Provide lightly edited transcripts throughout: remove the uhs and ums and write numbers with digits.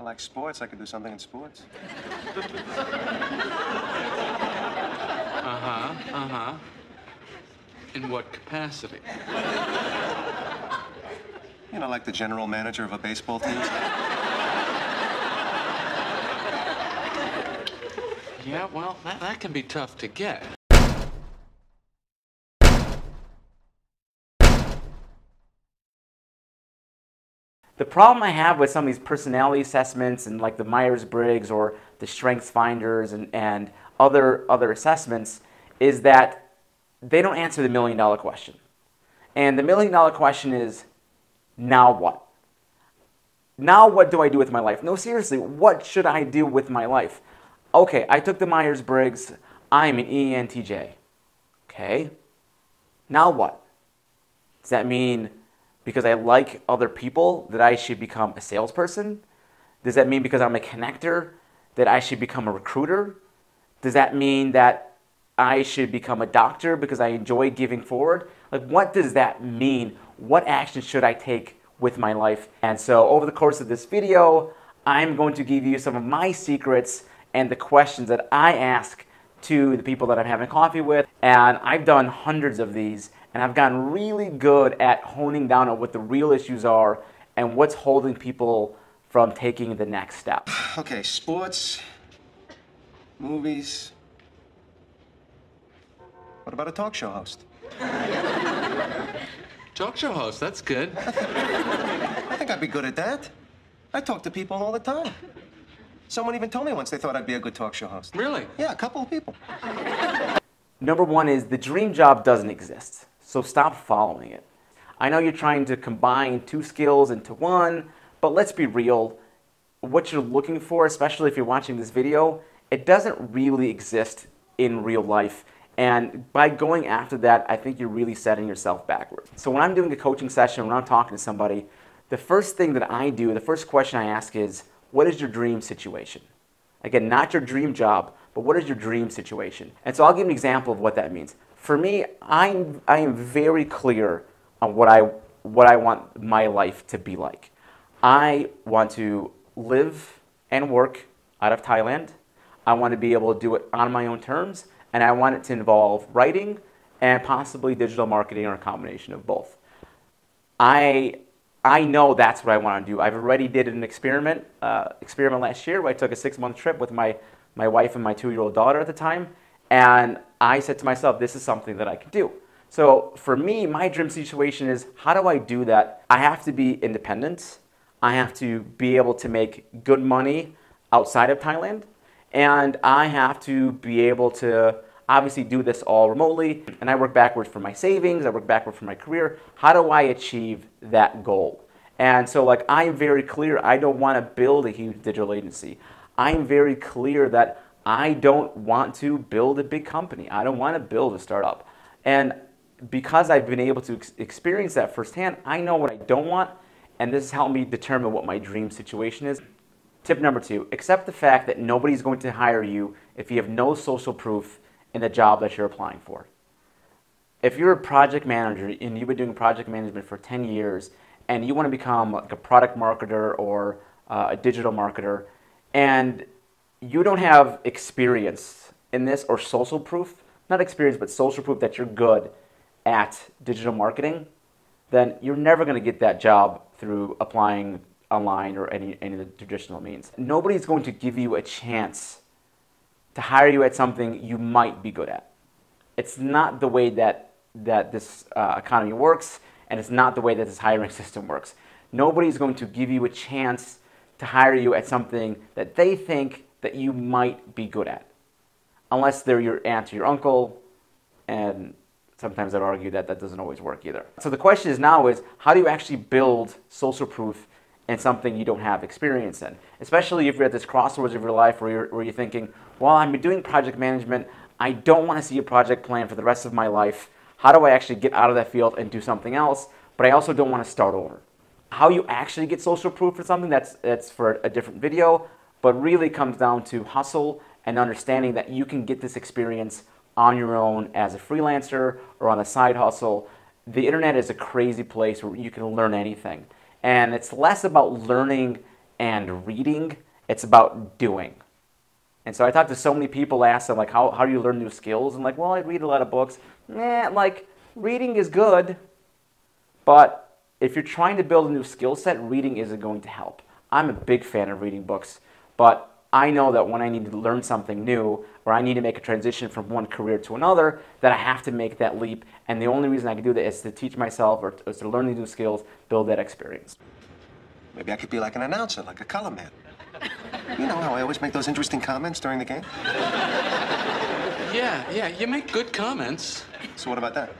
I like sports. I could do something in sports. Uh-huh, uh-huh. In what capacity? You know, like the general manager of a baseball team. Yeah, well, that can be tough to get. The problem I have with some of these personality assessments and like the Myers-Briggs or the Strengths Finders and other assessments is that they don't answer the million-dollar question. And the million-dollar question is, now what? Now what do I do with my life? No, seriously, what should I do with my life? Okay, I took the Myers-Briggs. I'm an ENTJ. Okay. Now what? Does that mean because I like other people that I should become a salesperson? Does that mean because I'm a connector that I should become a recruiter? Does that mean that I should become a doctor because I enjoy giving forward? Like, what does that mean? What action should I take with my life? And so over the course of this video, I'm going to give you some of my secrets and the questions that I ask to the people that I'm having coffee with. And I've done hundreds of these, and I've gotten really good at honing down on what the real issues are and what's holding people from taking the next step. Okay, sports, movies. What about a talk show host? Talk show host, that's good. I think I'd be good at that. I talk to people all the time. Someone even told me once they thought I'd be a good talk show host. Really? Yeah, a couple of people. Number one is the dream job doesn't exist, so stop following it. I know you're trying to combine two skills into one, but let's be real. What you're looking for, especially if you're watching this video, it doesn't really exist in real life. And by going after that, I think you're really setting yourself backwards. So when I'm doing a coaching session, when I'm talking to somebody, the first thing that I do, the first question I ask is, what is your dream situation? Again, not your dream job, but what is your dream situation? And so I'll give you an example of what that means. For me, I am very clear on what I want my life to be like. I want to live and work out of Thailand. I want to be able to do it on my own terms, and I want it to involve writing and possibly digital marketing or a combination of both. I know that's what I want to do. I've already did an experiment last year where I took a 6-month trip with my wife and my 2-year-old daughter at the time, and I said to myself, this is something that I can do. So for me, my dream situation is, how do I do that? I have to be independent. I have to be able to make good money outside of Thailand, and I have to be able to obviously do this all remotely, and I work backwards from my savings, I work backward from my career. How do I achieve that goal? And so like, I'm very clear, I don't want to build a huge digital agency. I'm very clear that I don't want to build a big company. I don't want to build a startup. And because I've been able to experience that firsthand, I know what I don't want, and this has helped me determine what my dream situation is. Tip number 2, accept the fact that nobody's going to hire you if you have no social proof in the job that you're applying for. If you're a project manager and you've been doing project management for 10 years and you want to become like a product marketer or a digital marketer and you don't have experience in this or social proof, not experience but social proof that you're good at digital marketing, then you're never going to get that job through applying online or any of the traditional means. Nobody's going to give you a chance to hire you at something you might be good at. It's not the way that this economy works, and it's not the way that this hiring system works. Nobody's going to give you a chance to hire you at something that they think that you might be good at, unless they're your aunt or your uncle, and sometimes I'd argue that that doesn't always work either. So the question is now is, how do you actually build social proof in something you don't have experience in? Especially if you're at this crossroads of your life where you're thinking, well, I'm doing project management, I don't want to see a project plan for the rest of my life. How do I actually get out of that field and do something else? But I also don't want to start over. How you actually get social proof for something, that's for a different video, but really comes down to hustle and understanding that you can get this experience on your own as a freelancer or on a side hustle. The internet is a crazy place where you can learn anything. And it's less about learning and reading. It's about doing. And so I talk to so many people, ask them, like, how do you learn new skills? And like, well, I read a lot of books. Like, reading is good, but if you're trying to build a new skill set, reading isn't going to help. I'm a big fan of reading books, but I know that when I need to learn something new, or I need to make a transition from one career to another, that I have to make that leap. And the only reason I can do that is to teach myself, or to learn these new skills, build that experience. Maybe I could be like an announcer, like a color man. You know how I always make those interesting comments during the game? Yeah, you make good comments. So what about that?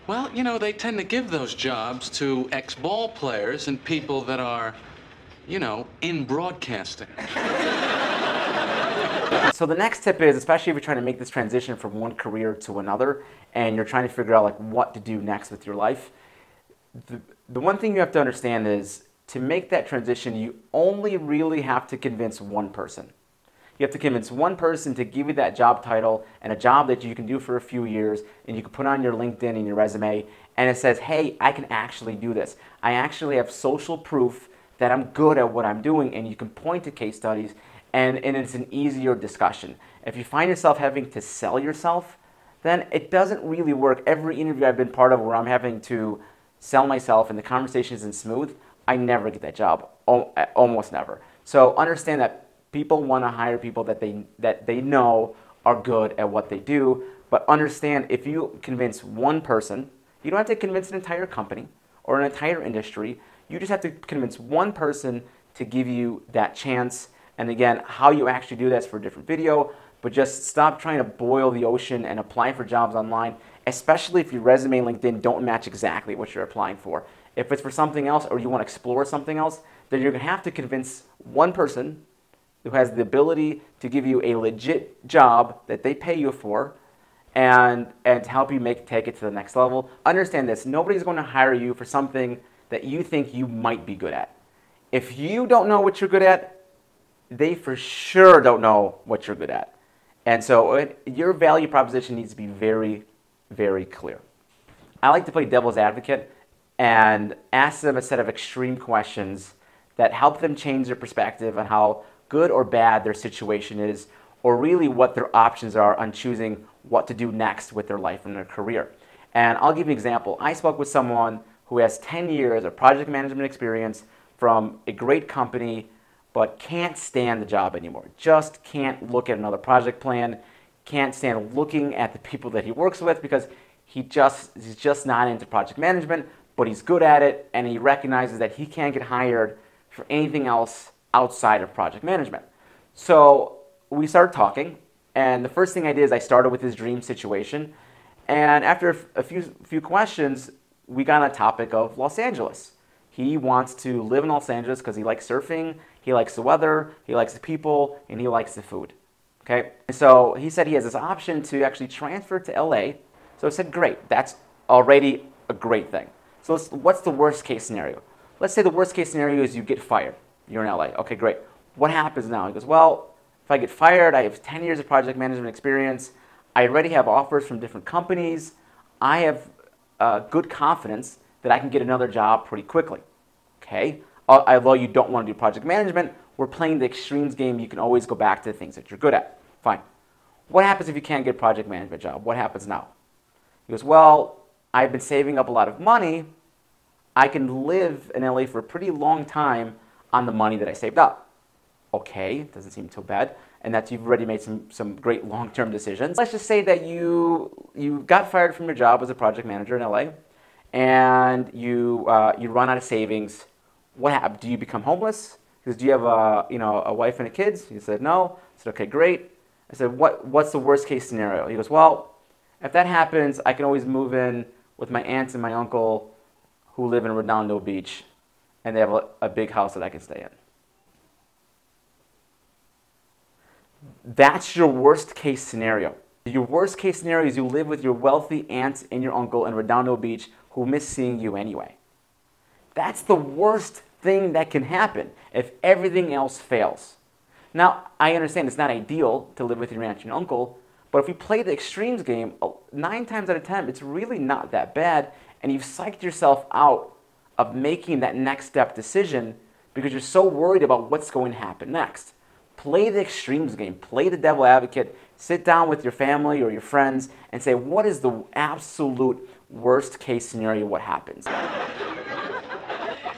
Well, you know, they tend to give those jobs to ex-ball players and people that are, you know, in broadcasting. So the next tip is, especially if you're trying to make this transition from one career to another, and you're trying to figure out like what to do next with your life, the one thing you have to understand is, to make that transition, you only really have to convince one person. You have to convince one person to give you that job title and a job that you can do for a few years, and you can put on your LinkedIn and your resume, and it says, hey, I can actually do this. I actually have social proof that I'm good at what I'm doing, and you can point to case studies, and it's an easier discussion. If you find yourself having to sell yourself, then it doesn't really work. Every interview I've been part of where I'm having to sell myself and the conversation isn't smooth, I never get that job, almost never. So understand that people want to hire people that they know are good at what they do, but understand if you convince one person, you don't have to convince an entire company or an entire industry, you just have to convince one person to give you that chance. And again, how you actually do that's for a different video, but just stop trying to boil the ocean and apply for jobs online, especially if your resume and LinkedIn don't match exactly what you're applying for. If it's for something else or you want to explore something else, then you're going to have to convince one person who has the ability to give you a legit job that they pay you for and to help you take it to the next level. Understand this, nobody's going to hire you for something that you think you might be good at. If you don't know what you're good at, they for sure don't know what you're good at. And so your value proposition needs to be very, very clear. I like to play devil's advocate and ask them a set of extreme questions that help them change their perspective on how good or bad their situation is, or really what their options are on choosing what to do next with their life and their career. And I'll give you an example. I spoke with someone who has 10 years of project management experience from a great company, but can't stand the job anymore. Just can't look at another project plan, can't stand looking at the people that he works with because he's just not into project management, but he's good at it, and he recognizes that he can't get hired for anything else outside of project management. So we started talking, and the first thing I did is I started with his dream situation, and after a few questions, we got on a topic of Los Angeles. He wants to live in Los Angeles because he likes surfing, he likes the weather, he likes the people, and he likes the food. Okay? So he said he has this option to actually transfer to LA. So I said, great, that's already a great thing. So what's the worst case scenario? Let's say the worst case scenario is you get fired. You're in LA. Okay, great. What happens now? He goes, well, if I get fired, I have 10 years of project management experience. I already have offers from different companies. I have good confidence that I can get another job pretty quickly. Okay? Although you don't want to do project management, we're playing the extremes game. You can always go back to the things that you're good at. Fine. What happens if you can't get a project management job? What happens now? He goes, well, I've been saving up a lot of money. I can live in LA for a pretty long time on the money that I saved up. Okay, doesn't seem too bad. And that you've already made some great long-term decisions. Let's just say that you got fired from your job as a project manager in LA, and you run out of savings. What happened? Do you become homeless? Because do you have a wife and kids? He said no. I said okay, great. I said what's the worst case scenario? He goes, well, if that happens, I can always move in with my aunts and my uncle who live in Redondo Beach, and they have a big house that I can stay in. That's your worst case scenario. Your worst case scenario is you live with your wealthy aunts and your uncle in Redondo Beach who miss seeing you anyway. That's the worst thing that can happen if everything else fails. Now, I understand it's not ideal to live with your aunt and uncle, but if you play the extremes game, 9 times out of 10, it's really not that bad, and you've psyched yourself out of making that next step decision because you're so worried about what's going to happen next. Play the extremes game. Play the devil advocate. Sit down with your family or your friends and say, what is the absolute worst case scenario? What happens? How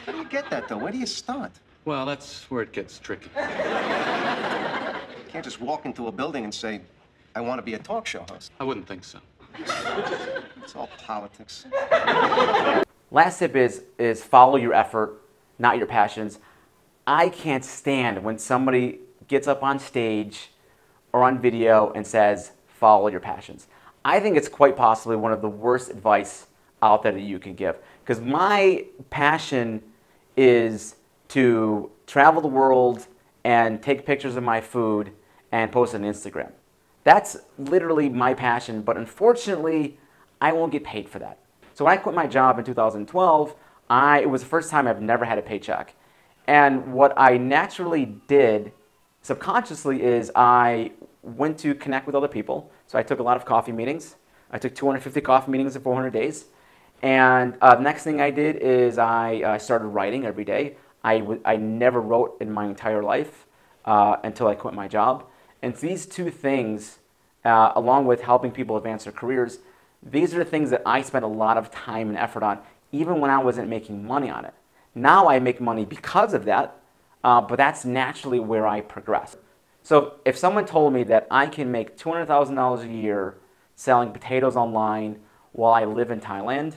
do you get that, though? Where do you start? Well, that's where it gets tricky. You can't just walk into a building and say, I want to be a talk show host. I wouldn't think so. It's all politics. Last tip is follow your effort, not your passions. I can't stand when somebody gets up on stage or on video and says, follow your passions. I think it's quite possibly one of the worst advice out there that you can give. Because my passion is to travel the world and take pictures of my food and post it on Instagram. That's literally my passion, but unfortunately, I won't get paid for that. So when I quit my job in 2012, it was the first time I've never had a paycheck. And what I naturally did subconsciously is I went to connect with other people. So I took a lot of coffee meetings. I took 250 coffee meetings in 400 days. And the next thing I did is I started writing every day. I never wrote in my entire life until I quit my job. And these two things, along with helping people advance their careers, these are the things that I spent a lot of time and effort on, even when I wasn't making money on it. Now I make money because of that, but that's naturally where I progress. So if someone told me that I can make $200,000 a year selling potatoes online while I live in Thailand,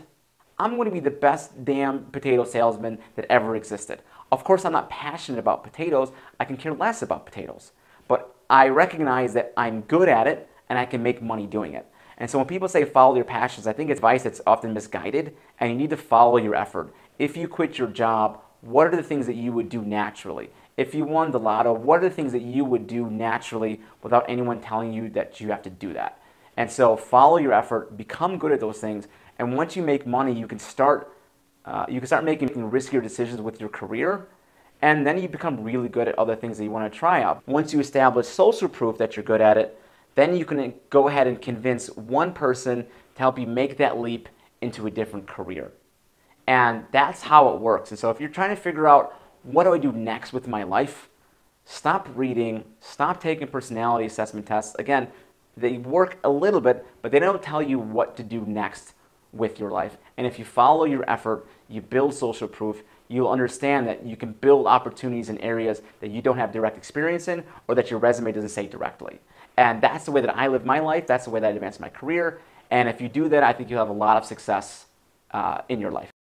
I'm going to be the best damn potato salesman that ever existed. Of course, I'm not passionate about potatoes. I can care less about potatoes. But I recognize that I'm good at it and I can make money doing it. And so when people say follow your passions, I think it's advice that's often misguided, and you need to follow your effort. If you quit your job, what are the things that you would do naturally? If you won the lotto, what are the things that you would do naturally without anyone telling you that you have to do that? And so follow your effort, become good at those things, and once you make money, you can start making riskier decisions with your career, and then you become really good at other things that you want to try out. Once you establish social proof that you're good at it, then you can go ahead and convince one person to help you make that leap into a different career. And that's how it works. And so if you're trying to figure out what do I do next with my life, stop reading, stop taking personality assessment tests. Again, they work a little bit, but they don't tell you what to do next with your life. And if you follow your effort, you build social proof, you'll understand that you can build opportunities in areas that you don't have direct experience in or that your resume doesn't say directly. And that's the way that I live my life. That's the way that I advance my career. And if you do that, I think you'll have a lot of success in your life.